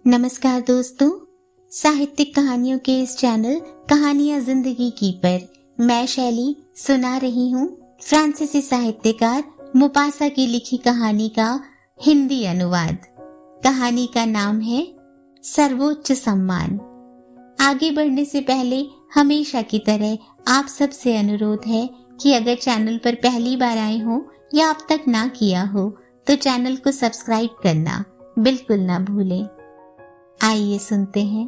नमस्कार दोस्तों, साहित्यिक कहानियों के इस चैनल कहानियां जिंदगी की पर मैं शैली सुना रही हूँ फ्रांसीसी साहित्यकार मोपासा की लिखी कहानी का हिंदी अनुवाद। कहानी का नाम है सर्वोच्च सम्मान। आगे बढ़ने से पहले हमेशा की तरह आप सबसे अनुरोध है कि अगर चैनल पर पहली बार आए हो या अब तक ना किया हो तो चैनल को सब्सक्राइब करना बिल्कुल ना भूलें। आइए सुनते हैं।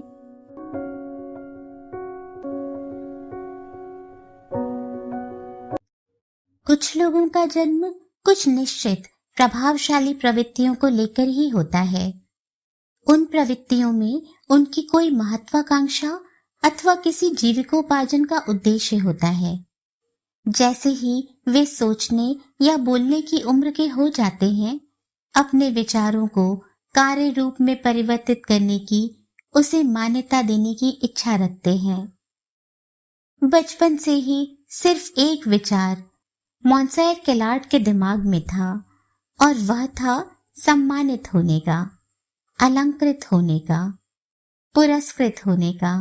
कुछ लोगों का जन्म कुछ निश्चित प्रभावशाली प्रवृत्तियों को लेकर ही होता है। उन प्रवृत्तियों में उनकी कोई महत्वाकांक्षा अथवा किसी जीविकोपार्जन का उद्देश्य होता है। जैसे ही वे सोचने या बोलने की उम्र के हो जाते हैं, अपने विचारों को कार्य रूप में परिवर्तित करने की, उसे मान्यता देने की इच्छा रखते हैं। बचपन से ही सिर्फ एक विचार मॉन्सायर कैलार्ड के दिमाग में था और वह था सम्मानित होने का, अलंकृत होने का, पुरस्कृत होने का।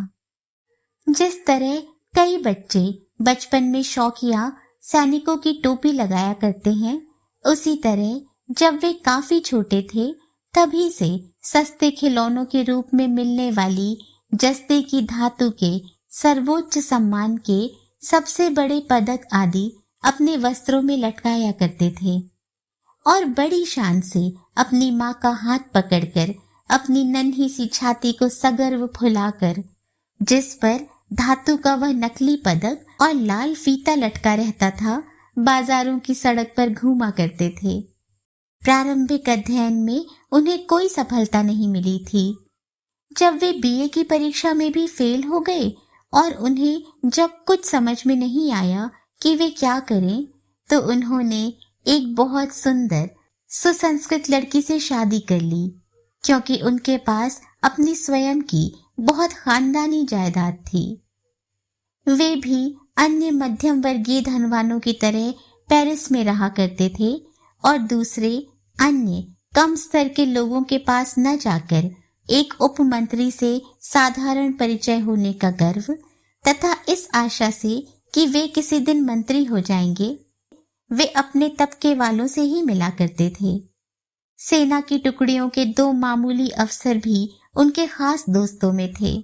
जिस तरह कई बच्चे बचपन में शौकिया सैनिकों की टोपी लगाया करते हैं, उसी तरह जब वे काफी छोटे थे तभी से सस्ते खिलौनों के रूप में मिलने वाली जस्ते की धातु के सर्वोच्च सम्मान के सबसे बड़े पदक आदि अपने वस्त्रों में लटकाया करते थे और बड़ी शान से अपनी माँ का हाथ पकड़कर अपनी नन्ही सी छाती को सगर्व फुलाकर, जिस पर धातु का वह नकली पदक और लाल फीता लटका रहता था, बाजारों की सड़क पर घूमा करते थे। प्रारंभिक अध्ययन में उन्हें कोई सफलता नहीं मिली थी। जब वे बीए की परीक्षा में भी फेल हो गए और उन्हें जब कुछ समझ में नहीं आया कि वे क्या करें, तो उन्होंने एक बहुत सुंदर सुसंस्कृत लड़की से शादी कर ली, क्योंकि उनके पास अपनी स्वयं की बहुत खानदानी जायदाद थी। वे भी अन्य मध्यम वर्गीय धनवानों की तरह पेरिस में रहा करते थे और दूसरे अन्य कम स्तर के लोगों के पास न जाकर एक उपमंत्री से साधारण परिचय होने का गर्व तथा इस आशा से कि वे किसी दिन मंत्री हो जाएंगे, वे अपने तबके वालों से ही मिला करते थे। सेना की टुकड़ियों के दो मामूली अफसर भी उनके खास दोस्तों में थे।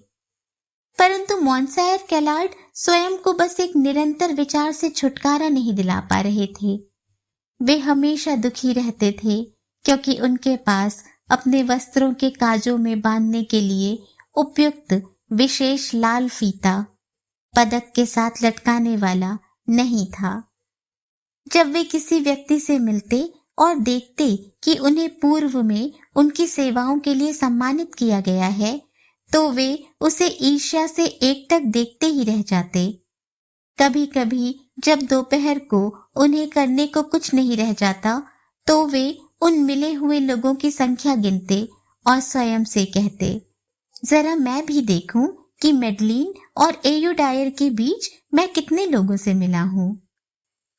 परंतु मॉन्सायर कैलार्ड स्वयं को बस एक निरंतर विचार से छुटकारा नहीं दिला पा रहे थे। वे हमेशा दुखी रहते थे क्योंकि उनके पास अपने वस्त्रों के काजों में बांधने के लिए उपयुक्त विशेष लाल फीता पदक के साथ लटकाने वाला नहीं था। जब वे किसी व्यक्ति से मिलते और देखते कि उन्हें पूर्व में उनकी सेवाओं के लिए सम्मानित किया गया है, तो वे उसे ईर्ष्या से एकटक देखते ही रह जाते। कभी कभी जब दोपहर को उन्हें करने को कुछ नहीं रह जाता, तो वे उन मिले हुए लोगों की संख्या गिनते और स्वयं से कहते, जरा मैं भी देखूं कि मेडलिन और एयूडायर के बीच मैं कितने लोगों से मिला हूं।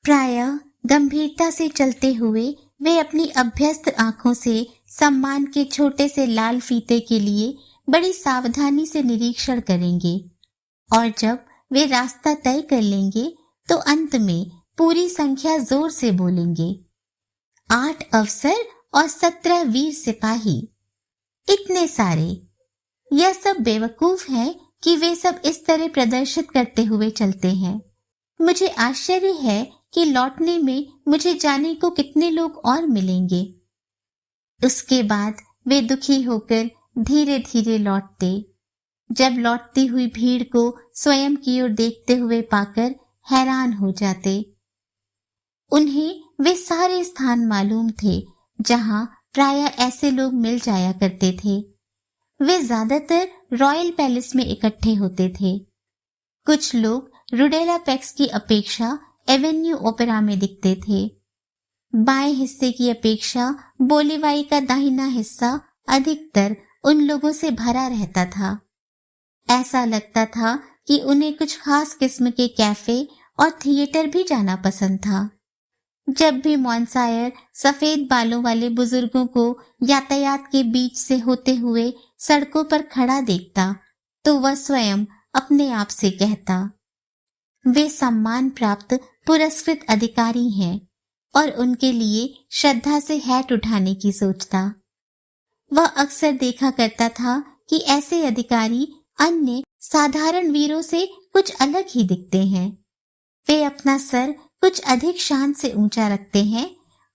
प्रायः गंभीरता से चलते हुए वे अपनी अभ्यस्त आंखों से सम्मान के छोटे से लाल फीते के लिए बड़ी सावधानी से निरीक्षण करेंगे और जब वे रास्ता तय कर लेंगे तो अंत में पूरी संख्या जोर से बोलेंगे, 8 अफसर और 17 वीर सिपाही। इतने सारे। यह सब बेवकूफ हैं कि वे सब इस तरह प्रदर्शित करते हुए चलते हैं। मुझे आश्चर्य है कि लौटने में मुझे जाने को कितने लोग और मिलेंगे। उसके बाद वे दुखी होकर धीरे धीरे लौटते। जब लौटती हुई भीड़ को स्वयं की ओर देखते हुए पाकर हैरान हो जाते। उन्हें वे सारे स्थान मालूम थे जहां प्रायः ऐसे लोग मिल जाया करते थे। वे ज्यादातर रॉयल पैलेस में इकट्ठे होते थे। कुछ लोग रुडेला पैक्स की अपेक्षा एवेन्यू ओपेरा में दिखते थे। बाएं हिस्से की अपेक्षा बोलीवाई का दाहिना हिस्सा अधिकतर उन लोगों से भरा रहता था। ऐसा लगता था कि उन्हें कुछ खास किस्म के कैफे और थिएटर भी जाना पसंद था। जब भी मॉन्सायर सफेद बालों वाले बुजुर्गों को यातायात के बीच से होते हुए सड़कों पर खड़ा देखता तो वह स्वयं अपने आप से कहता, वे सम्मान प्राप्त पुरस्कृत अधिकारी हैं और उनके लिए श्रद्धा से हैट उठाने की सोचता। वह अक्सर देखा करता था कि ऐसे अधिकारी अन्य साधारण वीरों से कुछ अलग ही दिखते हैं। वे अपना सर कुछ अधिक शान से ऊंचा रखते हैं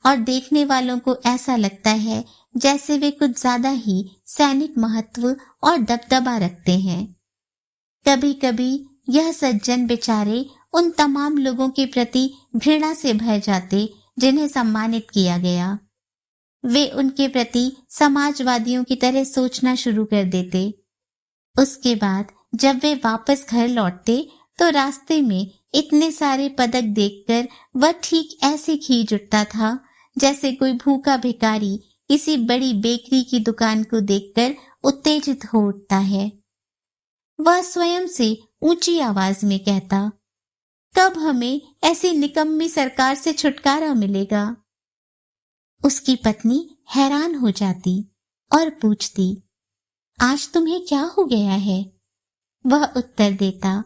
और देखने वालों को ऐसा लगता है जैसे वे कुछ ज्यादा ही सैनिक महत्व और दबदबा रखते हैं। कभी कभी यह सज्जन बेचारे उन तमाम लोगों के प्रति घृणा से भर जाते जिन्हें सम्मानित किया गया। वे उनके प्रति समाजवादियों की तरह सोचना शुरू कर देते। उसके बाद जब वे वापस घर लौटते तो रास्ते में इतने सारे पदक देखकर वह ठीक ऐसे खींच उठता था जैसे कोई भूखा भिखारी किसी बड़ी बेकरी की दुकान को देखकर उत्तेजित हो उठता है। वह स्वयं से ऊंची आवाज में कहता, कब हमें ऐसी निकम्मी सरकार से छुटकारा मिलेगा? उसकी पत्नी हैरान हो जाती और पूछती, आज तुम्हें क्या हो गया है? वह उत्तर देता,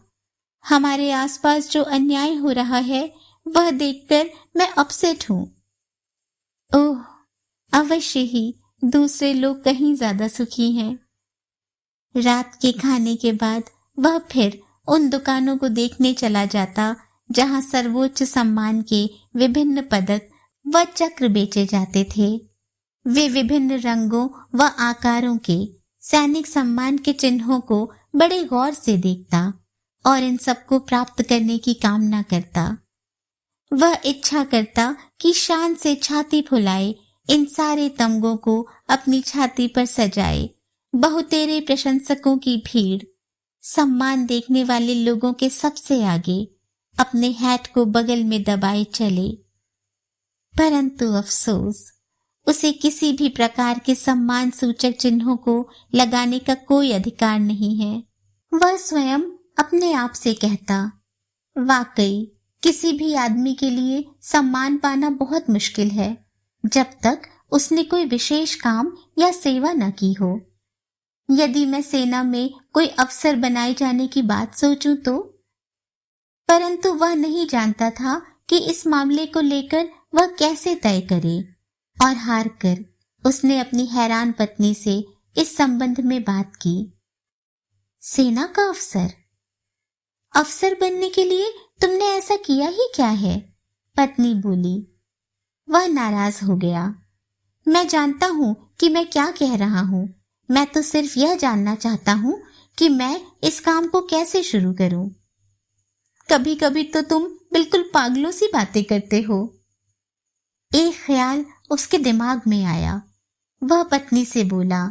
हमारे आसपास जो अन्याय हो रहा है वह देखकर मैं अपसेट हूं। ओह, अवश्य ही दूसरे लोग कहीं ज्यादा सुखी हैं। रात के खाने के बाद वह फिर उन दुकानों को देखने चला जाता जहां सर्वोच्च सम्मान के विभिन्न पदक व चक्र बेचे जाते थे। वे विभिन्न रंगों व आकारों के सैनिक सम्मान के चिन्हों को बड़े गौर से देखता और इन सबको प्राप्त करने की कामना करता। वह इच्छा करता कि शान से छाती फुलाए इन सारे तमगों को अपनी छाती पर सजाए। बहुतेरे प्रशंसकों की भीड़ सम्मान देखने वाले लोगों के सबसे आगे अपने हैट को बगल में दबाए चले। परंतु अफसोस, उसे किसी भी प्रकार के सम्मान सूचक चिन्हों को लगाने का कोई अधिकार नहीं है। वह स्वयं अपने आप से कहता, वाकई किसी भी आदमी के लिए सम्मान पाना बहुत मुश्किल है जब तक उसने कोई विशेष काम या सेवा न की हो। यदि मैं सेना में कोई अफसर बनाए जाने की बात सोचूं तो। परंतु वह नहीं जानता था कि इस मामले को लेकर वह कैसे तय करे और हार कर उसने अपनी हैरान पत्नी से इस संबंध में बात की। सेना का अफसर? अफसर बनने के लिए तुमने ऐसा किया ही क्या है? पत्नी बोली। वह नाराज हो गया। मैं जानता हूं कि मैं क्या कह रहा हूं। मैं तो सिर्फ यह जानना चाहता हूं कि मैं इस काम को कैसे शुरू करूं। कभी कभी तो तुम बिल्कुल पागलों सी बातें करते हो। एक ख्याल उसके दिमाग में आया। वह पत्नी से बोला,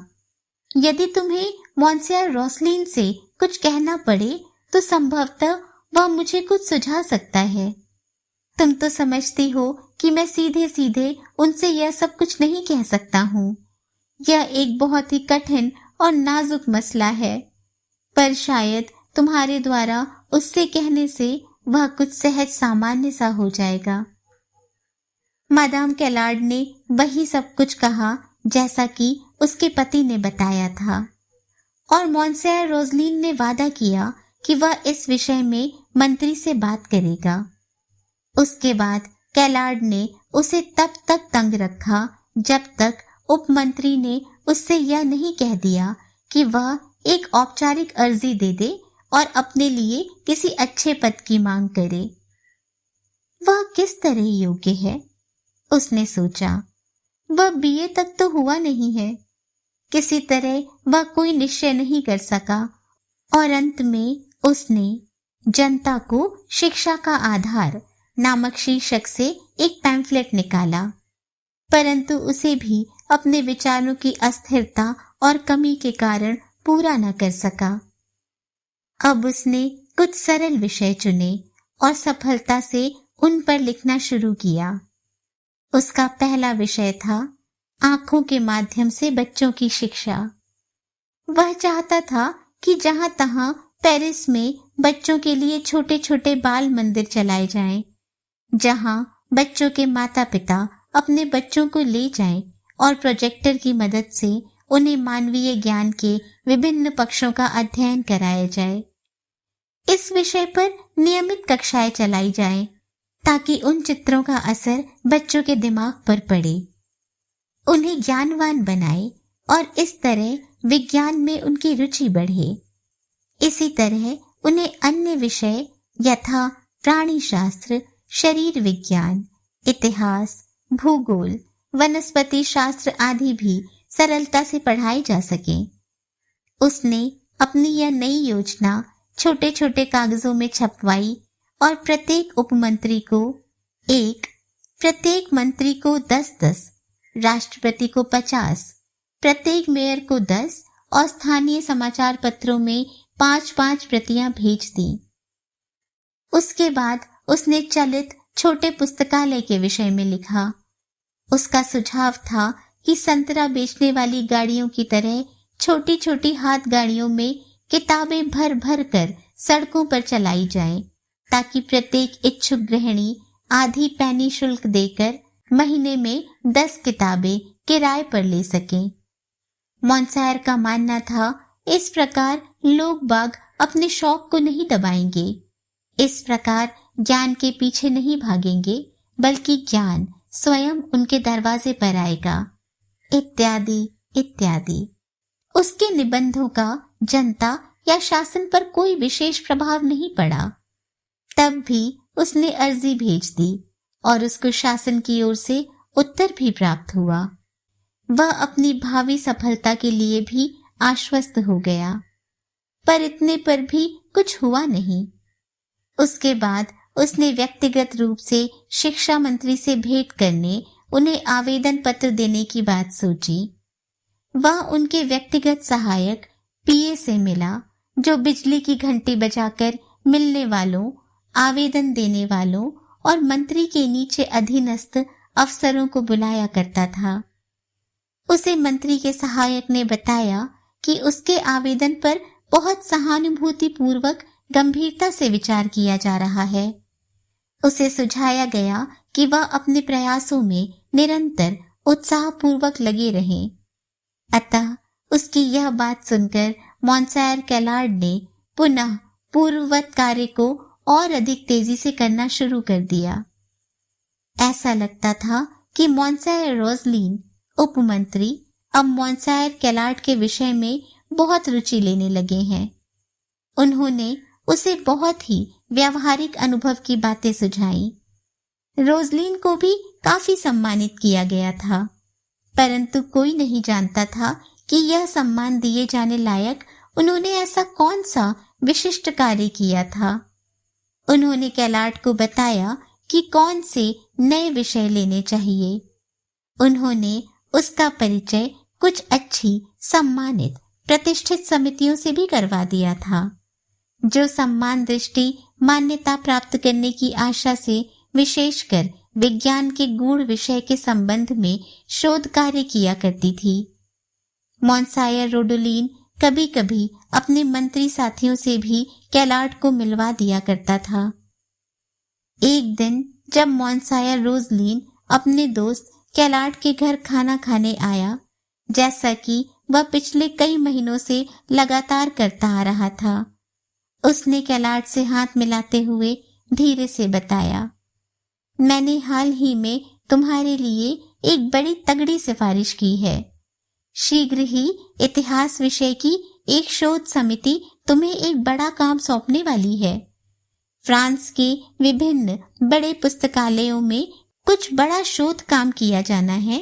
यदि तुम्हें मॉन्सियर रोसलिन से कुछ कहना पड़े तो संभवतः वह मुझे कुछ सुझा सकता है। तुम तो समझती हो कि मैं सीधे सीधे उनसे यह सब कुछ नहीं कह सकता हूँ। यह एक बहुत ही कठिन और नाजुक मसला है, पर शायद तुम्हारे द्वारा उससे कहने से वह कुछ सहज सामान्य सा हो जाएगा। मादाम कैलार्ड ने वही सब कुछ कहा जैसा कि उसके पति ने बताया था, और मॉन्सियर रोसलिन ने वादा किया कि वह इस विषय में मंत्री से बात करेगा। उसके बाद कैलार्ड ने उसे तब तक तंग रखा जब तक उपमंत्री ने उससे यह नहीं कह दिया कि वह एक औपचारिक अर्जी दे दे और अपने लिए किसी अच्छे पद की मांग करे। वह किस तरह योग्य है, उसने सोचा। वह बीए तक तो हुआ नहीं है। किसी तरह वह कोई निश्चय नहीं कर सका और अंत में उसने जनता को शिक्षा का आधार नामक शीर्षक से एक पैम्फलेट निकाला, परंतु उसे भी अपने विचारों की अस्थिरता और कमी के कारण पूरा न कर सका। अब उसने कुछ सरल विषय चुने और सफलता से उन पर लिखना शुरू किया। उसका पहला विषय था आंखों के माध्यम से बच्चों की शिक्षा। वह चाहता था कि जहां तहां पेरिस में बच्चों के लिए छोटे छोटे बाल मंदिर चलाए जाएं, जहां बच्चों के माता पिता अपने बच्चों को ले जाएं और प्रोजेक्टर की मदद से उन्हें मानवीय ज्ञान के विभिन्न पक्षों का अध्ययन कराया जाए। इस विषय पर नियमित कक्षाएं चलाई जाएं, ताकि उन चित्रों का असर बच्चों के दिमाग पर पड़े, उन्हें ज्ञानवान बनाए और इस तरह विज्ञान में उनकी रुचि बढ़े। इसी तरह उन्हें अन्य विषय यथा प्राणी शास्त्र, शरीर विज्ञान, इतिहास, भूगोल, वनस्पति शास्त्र आदि भी सरलता से पढ़ाए जा सके। उसने अपनी यह नई योजना छोटे छोटे कागजों में छपवाई और प्रत्येक उपमंत्री को 1, प्रत्येक मंत्री को 10-10, राष्ट्रपति को 50, प्रत्येक मेयर को 10 और स्थानीय समाचार पत्रों में 5-5 प्रतियां भेज दी। उसके बाद उसने चलित छोटे पुस्तकालय के विषय में लिखा। उसका सुझाव था कि संतरा बेचने वाली गाड़ियों की तरह छोटी छोटी हाथ गाड़ियों में किताबें भर भर कर सड़कों पर चलाई जाएं, ताकि प्रत्येक इच्छुक गृहिणी आधी पैनी शुल्क देकर महीने में 10 किताबें किराए पर ले सकें। मॉन्सायर का मानना था, इस प्रकार लोग बाग अपने शौक को नहीं दबाएंगे, इस प्रकार ज्ञान के पीछे नहीं भागेंगे, बल्कि ज्ञान स्वयं उनके दरवाजे पर आएगा, इत्यादि इत्यादि। उसके निबंधों का जनता या शासन पर कोई विशेष प्रभाव नहीं पड़ा। तब भी उसने अर्जी भेज दी और उसको शासन की ओर से उत्तर भी प्राप्त हुआ। वह अपनी भावी सफलता के लिए भी आश्वस्त हो गया, पर इतने पर भी कुछ हुआ नहीं। उसके बाद उसने व्यक्तिगत रूप से शिक्षा मंत्री से भेंट करने, उन्हें आवेदन पत्र देने की बात सोची। वह उनके व्यक्तिगत सहायक पीए से मिला, जो बिजली की घंटी बजाकर मिलने वालों, आवेदन देने वालों और मंत्री के नीचे अधीनस्थ अफसरों को बुलाया करता था। उसे मंत्री के सहायक ने बताया कि उसके आवेदन पर बहुत सहानुभूति पूर्वक गंभीरता से विचार किया जा रहा है। उसे सुझाया गया कि वह अपने प्रयासों में निरंतर उत्साहपूर्वक लगे रहें। अतः उसकी यह बात सुनकर मॉन्सायर कैलार्ड ने पुनः पूर्ववत कार्य को और अधिक तेजी से करना शुरू कर दिया। ऐसा लगता था कि मॉन्सायर रोजलीन उपमंत्री अब मॉन्सायर कैलार्ड के विषय में बहुत रुचि लेने लगे हैं। उन्होंने उसे बहुत ही व्यावहारिक अनुभव की बातें सुझाई। रोजलीन को भी काफी सम्मानित किया गया था, परंतु कोई नहीं जानता था कि यह सम्मान दिए जाने लायक उन्होंने ऐसा कौन सा विशिष्ट कार्य किया था। उन्होंने कैलार्ड को बताया कि कौन से नए विषय लेने चाहिए। उन्होंने उसका परिचय कुछ अच्छी सम्मानित प्रतिष्ठित समितियों से भी करवा दिया था, जो सम्मान दृष्टि मान्यता प्राप्त करने की आशा से विशेषकर विज्ञान के गूढ़ विषय के संबंध में शोध कार्य किया करती थी। मॉन्सायर रोडोलिन कभी कभी अपने मंत्री साथियों से भी कैलार्ड को मिलवा दिया करता था। एक दिन जब मॉन्सायर रोजलीन अपने दोस्त कैलार्ड के घर खाना खाने आया, जैसा कि वह पिछले कई महीनों से लगातार करता आ रहा था, उसने कैलार्ड से हाथ मिलाते हुए धीरे से बताया, मैंने हाल ही में तुम्हारे लिए एक बड़ी तगड़ी सिफारिश की है। शीघ्र ही इतिहास विषय की एक शोध समिति तुम्हें एक बड़ा काम सौंपने वाली है। फ्रांस के विभिन्न बड़े पुस्तकालयों में कुछ बड़ा शोध काम किया जाना है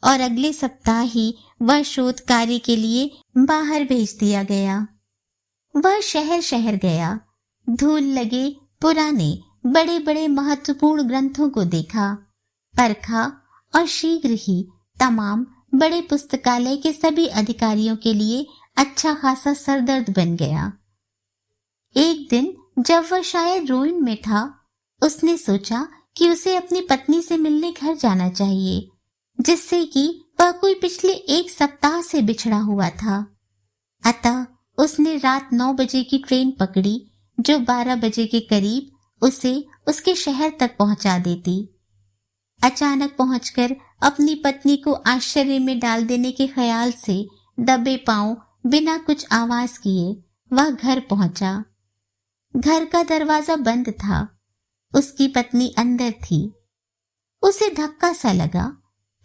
और अगले सप्ताह ही वह शोध कार्य के लिए बाहर भेज दिया गया। वह शहर शहर गया, धूल लगे पुराने बड़े बड़े महत्वपूर्ण ग्रंथों को देखा, परखा और शीघ्र ही तमाम बड़े पुस्तकालय के सभी अधिकारियों के लिए अच्छा खासा सरदर्द बन गया। एक दिन जब वह शायद रोइन में था, उसने सोचा कि उसे अपनी पत्नी से मिलने घर जाना चाहिए, जिससे कि वह कोई पिछले 1 सप्ताह से बिछड़ा हुआ था। अतः उसने रात 9 बजे की ट्रेन पकड़ी, जो 12 बजे के करीब उसे उसके शहर तक पहुंचा देती। अचानक पहुंचकर अपनी पत्नी को आश्चर्य में डाल देने के ख्याल से दबे पांव बिना कुछ आवाज किए वह घर पहुंचा। घर का दरवाजा बंद था। उसकी पत्नी अंदर थी। उसे धक्का सा लगा,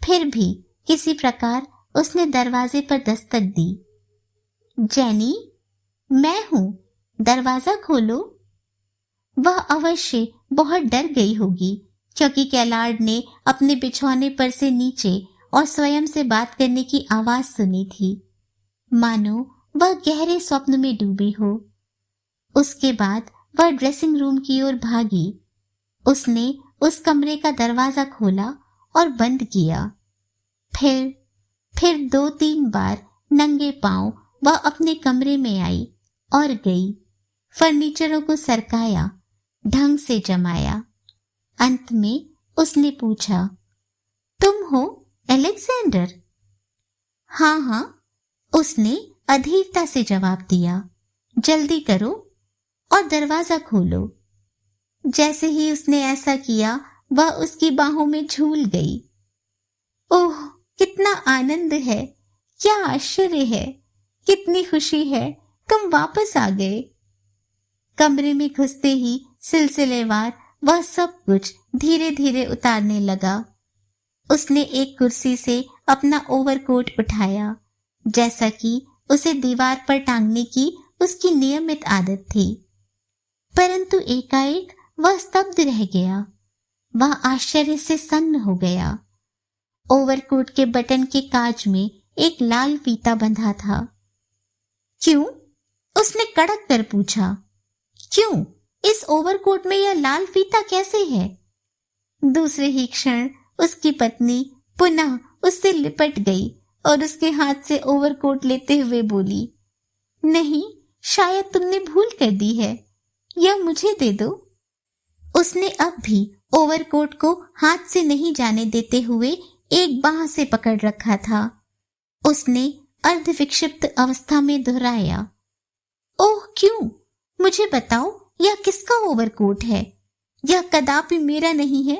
फिर भी किसी प्रकार उसने दरवाजे पर दस्तक दी। जेनी, मैं हूं, दरवाजा खोलो। वह अवश्य बहुत डर गई होगी, क्योंकि कैलार्ड ने अपने बिछौने पर से नीचे और स्वयं से बात करने की आवाज सुनी थी, मानो वह गहरे स्वप्न में डूबी हो। उसके बाद वह ड्रेसिंग रूम की ओर भागी। उसने उस कमरे का दरवाजा खोला और बंद किया। फिर 2-3 बार नंगे पांव वह अपने कमरे में आई और गई। फर्नीचरों को सरकाया, ढंग से जमाया। अंत में उसने पूछा, तुम हो अलेक्जेंडर? हाँ हाँ, उसने अधीरता से जवाब दिया। जल्दी करो और दरवाजा खोलो। जैसे ही उसने ऐसा किया, वह उसकी बाहों में झूल गई। ओह, कितना आनंद है, क्या आश्चर्य है, कितनी खुशी है, तुम वापस आ गए। कमरे में घुसते ही सिलसिलेवार वह सब कुछ धीरे धीरे उतारने लगा। उसने एक कुर्सी से अपना ओवरकोट उठाया, जैसा कि उसे दीवार पर टांगने की उसकी नियमित आदत थी। परंतु एकाएक वह स्तब्ध रह गया। वह आश्चर्य से सन्न हो गया। ओवरकोट के बटन के काज में एक लाल फीता बंधा था। क्यों? उसने कड़क कर पूछा। क्यों? इस ओवरकोट में यह लाल फीता कैसे है? दूसरे ही क्षण उसकी पत्नी पुनः उससे लिपट गई और उसके हाथ से ओवरकोट लेते हुए बोली, नहीं, शायद तुमने भूल कर दी है, यह मुझे दे दो। उसने अब भी ओवरकोट को हाथ से नहीं जाने देते हुए एक बांह से पकड़ रखा था। उसने अर्धविक्षिप्त अवस्था में दोहराया, ओह क्यों? मुझे बताओ, यह किसका ओवरकोट है? यह कदापि मेरा नहीं है,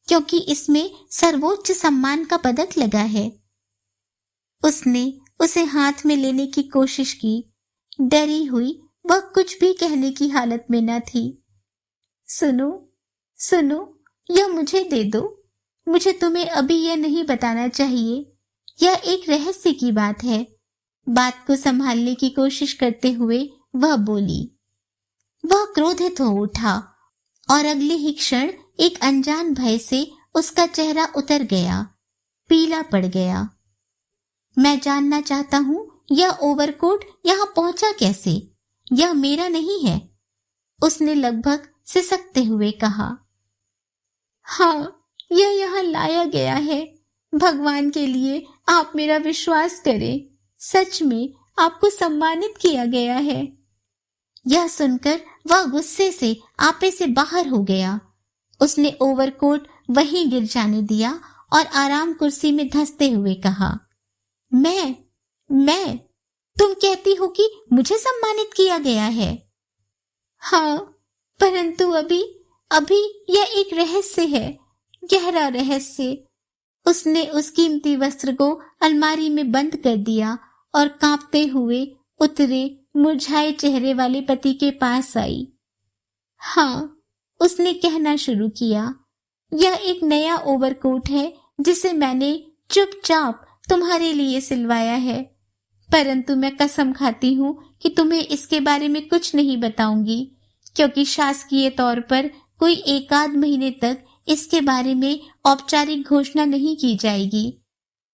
क्योंकि इसमें सर्वोच्च सम्मान का पदक लगा है। उसने उसे हाथ में लेने की कोशिश की। डरी हुई वह कुछ भी कहने की हालत में न थी। सुनो सुनो, यह मुझे दे दो। मुझे तुम्हें अभी यह नहीं बताना चाहिए, यह एक रहस्य की बात है। बात को संभालने की कोशिश करते हुए वह बोली। वह क्रोधित हो उठा और अगले ही क्षण एक अनजान भय से उसका चेहरा उतर गया, पीला पड़ गया। मैं जानना चाहता हूं, यह ओवरकोट यहां पहुंचा कैसे? यह मेरा नहीं है, उसने लगभग सिसकते हुए कहा। हाँ, यह यहाँ लाया गया है। भगवान के लिए आप मेरा विश्वास करें, सच में आपको सम्मानित किया गया है। यह सुनकर वह गुस्से से आपे से बाहर हो गया। उसने ओवरकोट वहीं गिर जाने दिया और आराम कुर्सी में धंसते हुए कहा, मैं, तुम कहती हो कि मुझे सम्मानित किया गया है? हाँ, परंतु अभी यह एक रहस्य है, गहरा रहस्य। उसने उस कीमती वस्त्र को अलमारी में बंद कर दिया और कांपते हुए उतरे मुरझाए चेहरे वाले पति के पास आई। हाँ, उसने कहना शुरू किया, यह एक नया ओवरकोट है जिसे मैंने चुपचाप तुम्हारे लिए सिलवाया है, परंतु मैं कसम खाती हूँ कि तुम्हें इसके बारे में कुछ नहीं बताऊंगी, क्योंकि शासकीय तौर पर कोई 1-8 महीने तक इसके बारे में औपचारिक घोषणा नहीं की जाएगी,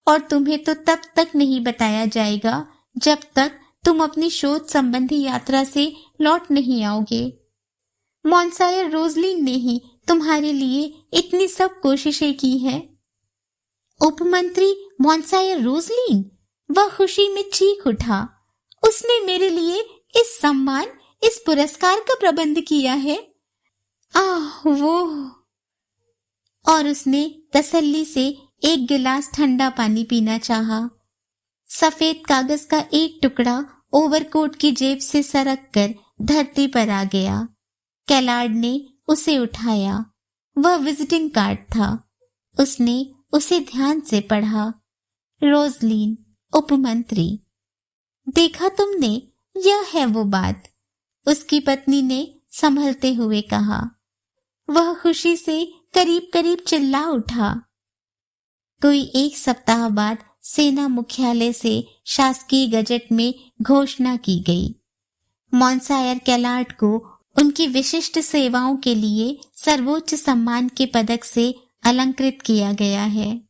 और तुम्हें तो तब तक नहीं बताया जाएगा जब तक तुम अपनी शोध संबंधी यात्रा से लौट नहीं आओगे। मॉन्सायर रोजलिन ने ही तुम्हारे लिए इतनी सब कोशिशें की हैं। उपमंत्री मॉन्सायर रोजलिन? वह खुशी में चीख उठा। उसने मेरे लिए इस सम्मान, इस पुरस्कार का प्रबंध किया है। वो। और उसने तसल्ली से एक गिलास ठंडा पानी पीना चाहा। सफेद कागज का एक टुकड़ा ओवरकोट की जेब से सरक कर धरती पर आ गया। कैलार्ड ने उसे उठाया। वह विजिटिंग कार्ड था। उसने उसे ध्यान से पढ़ा। रोजलिन, उपमंत्री, देखा तुमने, यह है वो बात, उसकी पत्नी ने संभलते हुए कहा। वह खुशी से करीब करीब चिल्ला उठा। कोई 1 सप्ताह बाद सेना मुख्यालय से शासकीय गजट में घोषणा की गई। मॉन्सायर कैलार्ड को उनकी विशिष्ट सेवाओं के लिए सर्वोच्च सम्मान के पदक से अलंकृत किया गया है।